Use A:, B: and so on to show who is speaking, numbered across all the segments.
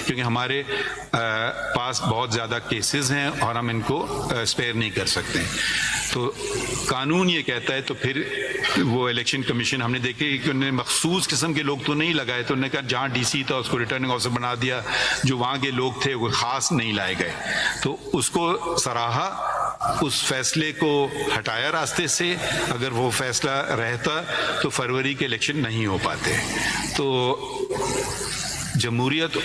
A: کیونکہ ہمارے پاس بہت زیادہ کیسز ہیں اور ہم ان کو اسپیئر نہیں کر سکتے. تو قانون یہ کہتا ہے, تو پھر وہ الیکشن کمیشن ہم نے دیکھے کہ انہوں نے مخصوص قسم کے لوگ تو نہیں لگائے, تو انہوں نے کہا جہاں ڈی سی تھا اس کو ریٹرننگ آفیسر بنا دیا, جو وہاں کے لوگ تھے وہ خاص نہیں لائے گئے. تو اس کو سراہا, اس فیصلے کو ہٹایا راستے سے. اگر وہ فیصلہ رہتا تو فروری کے الیکشن نہیں ہو پاتے. تو جمہوریت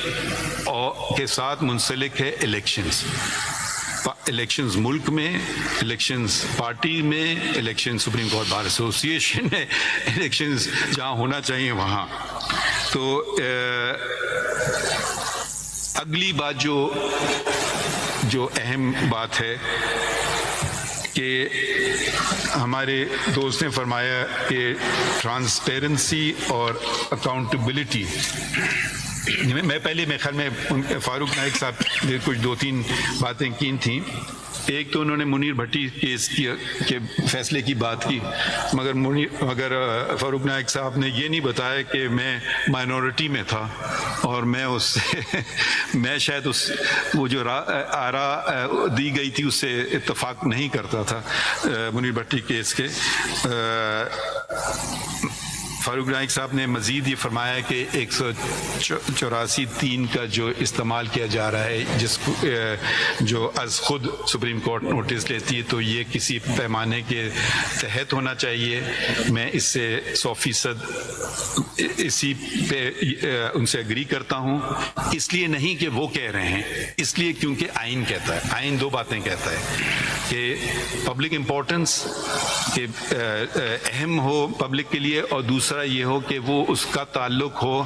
A: کے ساتھ منسلک ہے الیکشنز. الیکشنز ملک میں, الیکشنز پارٹی میں, election supreme court bar association میں, الیکشنز جہاں ہونا چاہیے وہاں. تو اگلی بات جو اہم بات ہے کہ ہمارے دوست نے فرمایا کہ ٹرانسپیرنسی اور اکاؤنٹیبلٹی. میں پہلے میرے خیال میں فاروق نائک صاحب نے کچھ 2-3 باتیں کی تھیں. ایک تو انہوں نے منیر بھٹی کیس کے فیصلے کی بات کی, مگر فاروق نائک صاحب نے یہ نہیں بتایا کہ میں مائنورٹی میں تھا اور میں شاید وہ جو آرا دی گئی تھی اس سے اتفاق نہیں کرتا تھا منیر بھٹی کیس کے. فاروق نائک صاحب نے مزید یہ فرمایا کہ 184(3) کا جو استعمال کیا جا رہا ہے, جس کو جو از خود سپریم کورٹ نوٹس لیتی ہے, تو یہ کسی پیمانے کے تحت ہونا چاہیے. میں اس سے 100% اسی پہ ان سے اگری کرتا ہوں. اس لیے نہیں کہ وہ کہہ رہے ہیں, اس لیے کیونکہ آئین کہتا ہے. آئین 2 باتیں کہتا ہے کہ پبلک امپورٹنس کہ اہم ہو پبلک کے لیے, اور دوسرا یہ ہو کہ وہ اس کا تعلق ہو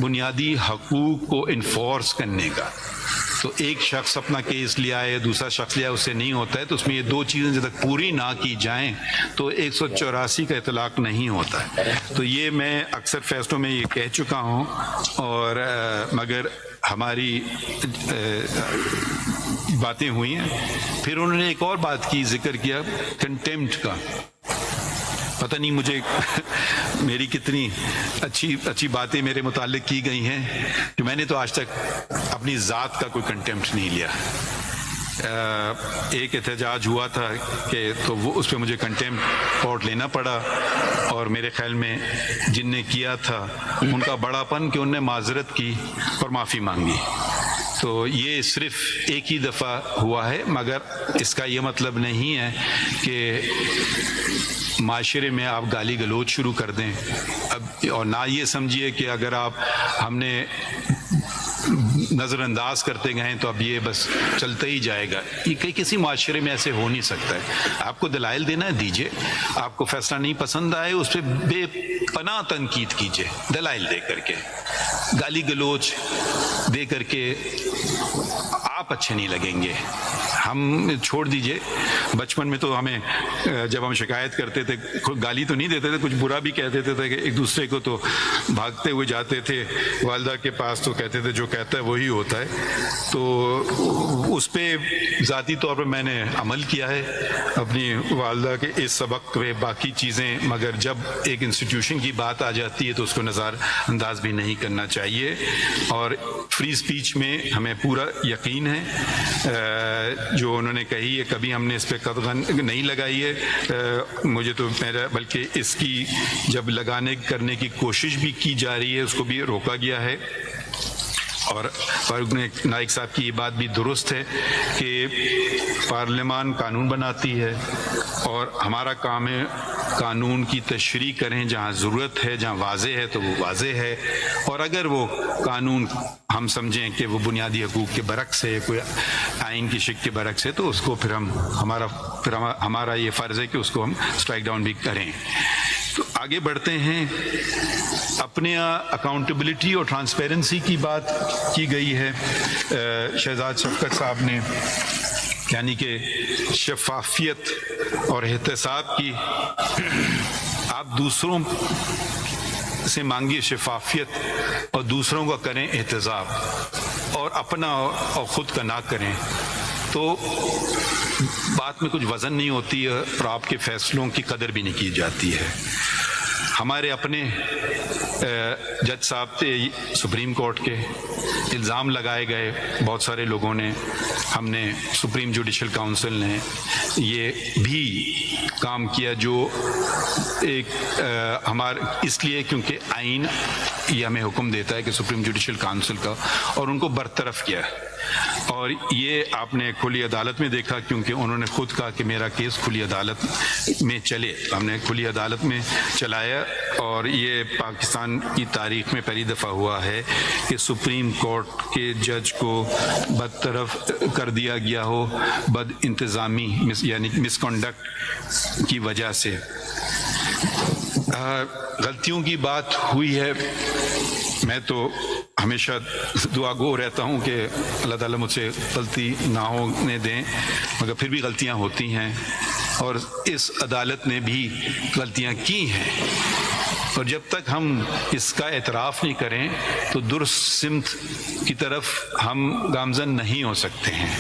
A: بنیادی حقوق کو انفورس کرنے کا. تو ایک شخص اپنا کیس لیا ہے, دوسرا شخص لیا, اس سے نہیں ہوتا ہے. تو اس میں یہ 2 چیزیں جب تک پوری نہ کی جائیں تو 184 کا اطلاق نہیں ہوتا ہے. تو یہ میں اکثر فیصلوں میں یہ کہہ چکا ہوں. اور مگر ہماری باتیں ہوئی ہیں. پھر انہوں نے ایک اور بات کی, ذکر کیا کنٹیمپٹ کا. پتہ نہیں مجھے میری کتنی اچھی باتیں میرے متعلق کی گئی ہیں کہ میں نے تو آج تک اپنی ذات کا کوئی کنٹیمپٹ نہیں لیا. ایک احتجاج ہوا تھا کہ تو وہ اس پہ مجھے کنٹیمپٹ کورٹ لینا پڑا, اور میرے خیال میں جن نے کیا تھا ان کا بڑا پن کہ انہوں نے معذرت کی اور معافی مانگی. تو یہ صرف ایک ہی دفعہ ہوا ہے, مگر اس کا یہ مطلب نہیں ہے کہ معاشرے میں آپ گالی گلوچ شروع کر دیں. اور نہ یہ سمجھیے کہ اگر ہم نے نظر انداز کرتے گئے تو اب یہ بس چلتا ہی جائے گا. یہ کسی معاشرے میں ایسے ہو نہیں سکتا ہے. آپ کو دلائل دینا ہے دیجئے, آپ کو فیصلہ نہیں پسند آئے اس پہ بے پناہ تنقید کیجئے دلائل دے کر کے. گالی گلوچ دے کر کے آپ اچھے نہیں لگیں گے. ہم چھوڑ دیجئے, بچپن میں تو ہمیں جب ہم شکایت کرتے تھے گالی تو نہیں دیتے تھے, کچھ برا بھی کہہ دیتے تھے کہ ایک دوسرے کو, تو بھاگتے ہوئے جاتے تھے والدہ کے پاس, تو کہتے تھے جو کہتا ہے وہی ہوتا ہے. تو اس پہ ذاتی طور پر میں نے عمل کیا ہے اپنی والدہ کے اس سبق پہ, باقی چیزیں. مگر جب ایک انسٹیٹیوشن کی بات آ جاتی ہے تو اس کو نظر انداز بھی نہیں کرنا چاہیے. اور فری اسپیچ میں ہمیں پورا یقین ہے. جو انہوں نے کہی ہے کبھی ہم نے اس پہ قدغن نہیں لگائی ہے. مجھے تو میرا بلکہ اس کی جب لگانے کرنے کی کوشش بھی کی جا رہی ہے اس کو بھی روکا گیا ہے. اور فاروق نائک صاحب کی یہ بات بھی درست ہے کہ پارلیمان قانون بناتی ہے اور ہمارا کام ہے قانون کی تشریح کریں. جہاں ضرورت ہے, جہاں واضح ہے تو وہ واضح ہے, اور اگر وہ قانون ہم سمجھیں کہ وہ بنیادی حقوق کے برعکس ہے, کوئی آئین کی شک کے برعکس ہے, تو اس کو پھر ہمارا یہ فرض ہے کہ اس کو ہم اسٹرائک ڈاؤن بھی کریں. تو آگے بڑھتے ہیں. اپنے اکاؤنٹیبلٹی اور ٹرانسپیرنسی کی بات کی گئی ہے شہزاد شفقت صاحب نے, یعنی کہ شفافیت اور احتساب کی. آپ دوسروں سے مانگیے شفافیت اور دوسروں کا کریں احتساب, اور اپنا اور خود کا نہ کریں, تو بات میں کچھ وزن نہیں ہوتی ہے اور آپ کے فیصلوں کی قدر بھی نہیں کی جاتی ہے. ہمارے اپنے جج صاحب تھے سپریم کورٹ کے، الزام لگائے گئے بہت سارے لوگوں نے، ہم نے سپریم جوڈیشل کاؤنسل نے یہ بھی کام کیا جو ایک اس لیے کیونکہ آئین یہ ہمیں حکم دیتا ہے کہ سپریم جوڈیشل کاؤنسل کا، اور ان کو برطرف کیا، اور یہ آپ نے کھلی عدالت میں دیکھا کیونکہ انہوں نے خود کہا کہ میرا کیس کھلی عدالت میں چلے، ہم نے کھلی عدالت میں چلایا، اور یہ پاکستان کی تاریخ میں پہلی دفعہ ہوا ہے کہ سپریم کورٹ کے جج کو برطرف کر دیا گیا ہو بد انتظامی یعنی مس کنڈکٹ کی وجہ سے۔ غلطیوں کی بات ہوئی ہے، میں تو ہمیشہ دعا گو رہتا ہوں کہ اللہ تعالیٰ مجھ سے غلطی نہ ہونے دیں، مگر پھر بھی غلطیاں ہوتی ہیں، اور اس عدالت نے بھی غلطیاں کی ہیں، اور جب تک ہم اس کا اعتراف نہیں کریں تو درست سمت کی طرف ہم گامزن نہیں ہو سکتے ہیں۔